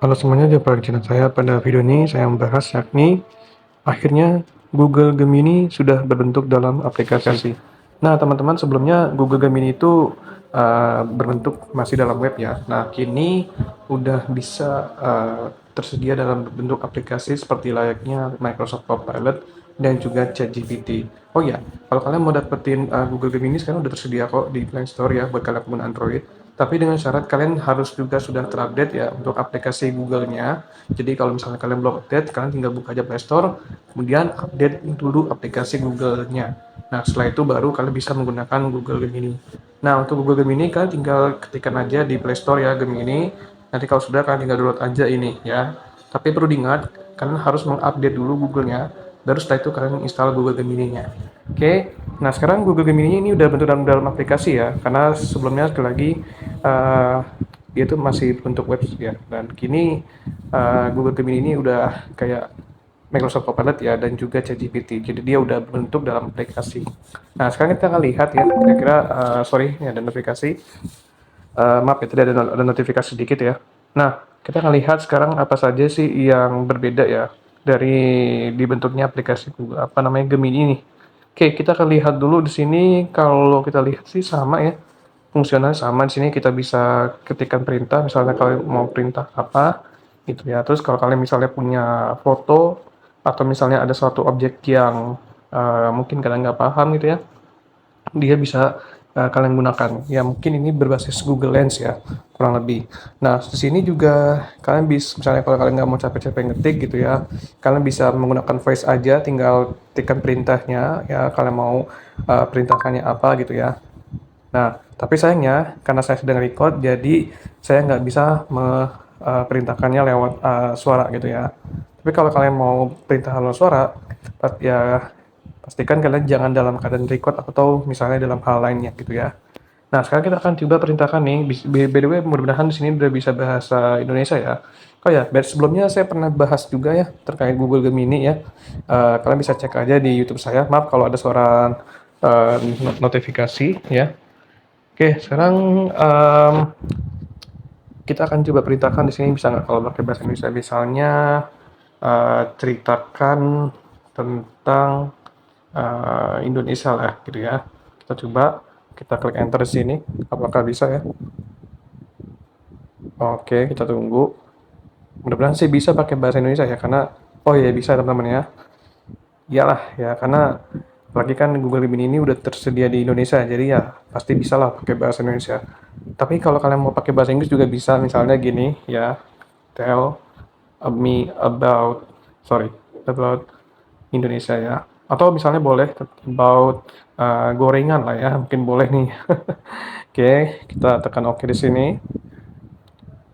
Halo semuanya, jumpa lagi di channel saya. Pada video ini saya membahas yakni akhirnya Google Gemini sudah berbentuk dalam aplikasi. Nah teman-teman, sebelumnya Google Gemini itu berbentuk masih dalam web ya. Nah kini udah bisa tersedia dalam bentuk aplikasi seperti layaknya Microsoft Copilot dan juga ChatGPT. Oh ya, kalau kalian mau dapetin Google Gemini sekarang udah tersedia kok di Play Store ya buat kalian pengguna Android. Tapi dengan syarat kalian harus juga sudah terupdate ya untuk aplikasi Google-nya. Jadi kalau misalnya kalian belum update, kalian tinggal buka aja Play Store, kemudian update dulu aplikasi Google-nya. Nah, setelah itu baru kalian bisa menggunakan Google Gemini. Nah, untuk Google Gemini kalian tinggal ketikkan aja di Play Store ya Gemini. Nanti kalau sudah kalian tinggal download aja ini ya. Tapi perlu diingat, kalian harus mengupdate dulu Google-nya, baru setelah itu kalian install Google Gemini-nya. Oke, nah sekarang Google Gemini ini udah bentuk dalam aplikasi ya, karena sebelumnya sekali lagi dia itu masih bentuk web ya, dan kini Google Gemini ini udah kayak Microsoft Copilot ya, dan juga ChatGPT, jadi dia udah bentuk dalam aplikasi. Nah sekarang kita akan lihat ya, kira-kira sorry, ini ada notifikasi. Maaf ya, tadi ada notifikasi sedikit ya. Nah, kita akan lihat sekarang apa saja sih yang berbeda ya dari dibentuknya aplikasi Google, apa namanya, Gemini ini. Oke, kita akan lihat dulu di sini. Kalau kita lihat sih sama ya, fungsionalnya sama. Di sini kita bisa ketikkan perintah, misalnya kalian mau perintah apa gitu ya. Terus kalau kalian misalnya punya foto atau misalnya ada suatu objek yang mungkin kalian nggak paham gitu ya, dia bisa kalian gunakan. Ya mungkin ini berbasis Google Lens ya, kurang lebih. Nah, di sini juga kalian bisa, misalnya kalau kalian nggak mau capek-capek ngetik gitu ya, kalian bisa menggunakan voice aja, tinggal tekan perintahnya, ya kalian mau perintahkannya apa gitu ya. Nah, tapi sayangnya karena saya sedang record, jadi saya nggak bisa perintahkannya lewat suara gitu ya. Tapi kalau kalian mau perintah lewat suara, ya pastikan kalian jangan dalam keadaan record atau misalnya dalam hal lainnya gitu ya. Nah, sekarang kita akan coba perintahkan nih. By the way, mudah-mudahan di sini udah bisa bahasa Indonesia ya. Oh ya, sebelumnya saya pernah bahas juga ya terkait Google Gemini ya. Kalian bisa cek aja di YouTube saya. Maaf kalau ada suara notifikasi ya. Oke, sekarang kita akan coba perintahkan di sini, bisa nggak kalau pakai bahasa Indonesia, misalnya ceritakan tentang Indonesia lah gitu ya. Kita coba, kita klik enter di sini, apakah bisa ya. Oke, kita tunggu. Mudah-mudahan sih bisa pakai bahasa Indonesia ya, karena oh ya bisa teman-teman ya. Iyalah ya, karena lagi kan Google Gemini ini udah tersedia di Indonesia, jadi ya pasti bisa lah pakai bahasa Indonesia. Tapi kalau kalian mau pakai bahasa Inggris juga bisa, misalnya gini ya, tell me about, sorry, about Indonesia ya. Atau misalnya boleh about gorengan lah ya, mungkin boleh nih. Oke, kita tekan OK di sini.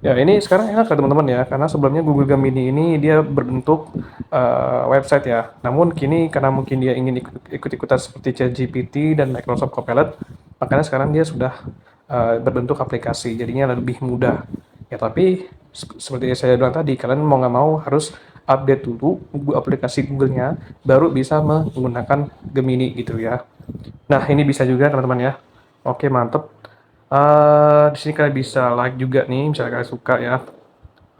Ya, ini sekarang enak ya teman-teman ya, karena sebelumnya Google Gemini ini dia berbentuk website ya. Namun kini karena mungkin dia ingin ikut-ikutan seperti ChatGPT dan Microsoft Copilot, makanya sekarang dia sudah berbentuk aplikasi, jadinya lebih mudah. Ya, tapi seperti yang saya bilang tadi, kalian mau nggak mau harus update dulu aplikasi Google-nya, baru bisa menggunakan Gemini gitu ya. Nah, ini bisa juga teman-teman ya. Oke, mantep. Di sini kalian bisa like juga nih, misalnya kalian suka ya.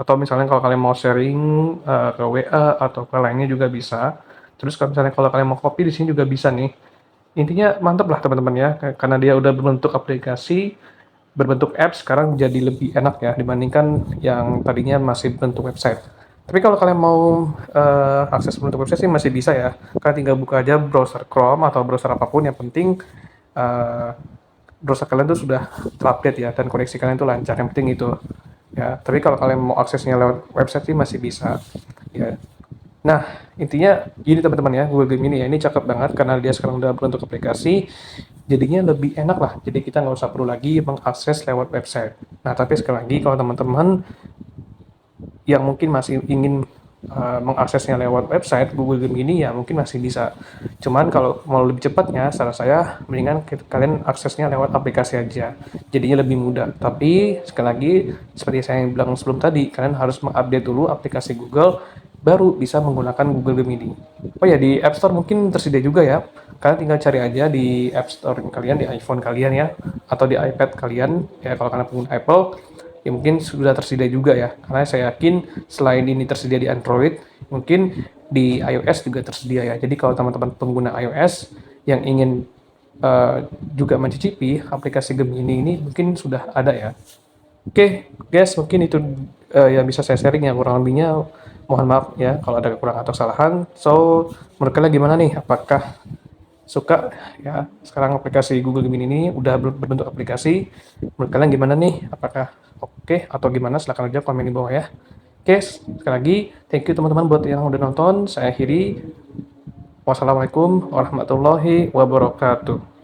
Atau misalnya kalau kalian mau sharing ke WA atau ke lainnya juga bisa. Terus kalau misalnya kalau kalian mau copy di sini juga bisa nih. Intinya mantep lah teman-teman ya, karena dia udah berbentuk aplikasi, berbentuk apps, sekarang jadi lebih enak ya dibandingkan yang tadinya masih bentuk website. Tapi kalau kalian mau akses bentuk website sih masih bisa ya. Kalian tinggal buka aja browser Chrome atau browser apapun, yang penting eh, browser kalian tuh sudah terupdate ya, dan koneksi kalian tuh lancar, yang penting itu ya. Tapi kalau kalian mau aksesnya lewat website sih masih bisa ya. Nah, intinya gini teman-teman ya, Google Gemini ya, ini cakep banget karena dia sekarang udah berbentuk aplikasi, jadinya lebih enak lah. Jadi kita nggak usah perlu lagi mengakses lewat website. Nah, tapi sekali lagi kalau teman-teman yang mungkin masih ingin mengaksesnya lewat website Google Gemini, ya mungkin masih bisa. Cuman kalau mau lebih cepatnya, saran saya mendingan kalian aksesnya lewat aplikasi aja. Jadinya lebih mudah. Tapi sekali lagi seperti saya yang bilang sebelum tadi, kalian harus mengupdate dulu aplikasi Google, baru bisa menggunakan Google Gemini. Oh ya, di App Store mungkin tersedia juga ya. Kalian tinggal cari aja di App Store kalian, di iPhone kalian ya, atau di iPad kalian ya kalau kalian pengguna Apple. ya mungkin sudah tersedia juga ya. Karena saya yakin selain ini tersedia di Android, mungkin di iOS juga tersedia ya. Jadi kalau teman-teman pengguna iOS yang ingin juga mencicipi aplikasi Gemini ini mungkin sudah ada ya. Oke, guys, mungkin itu yang bisa saya sharing ya. Kurang lebihnya mohon maaf ya kalau ada kekurangan atau kesalahan. So, menurut kalian gimana nih? Apakah suka ya sekarang aplikasi Google Gemini ini udah berbentuk aplikasi? Menurut kalian gimana nih? Apakah oke atau gimana? Silahkan aja komen di bawah ya. Oke, sekali lagi thank you teman-teman buat yang udah nonton. Saya akhiri. Wassalamualaikum warahmatullahi wabarakatuh.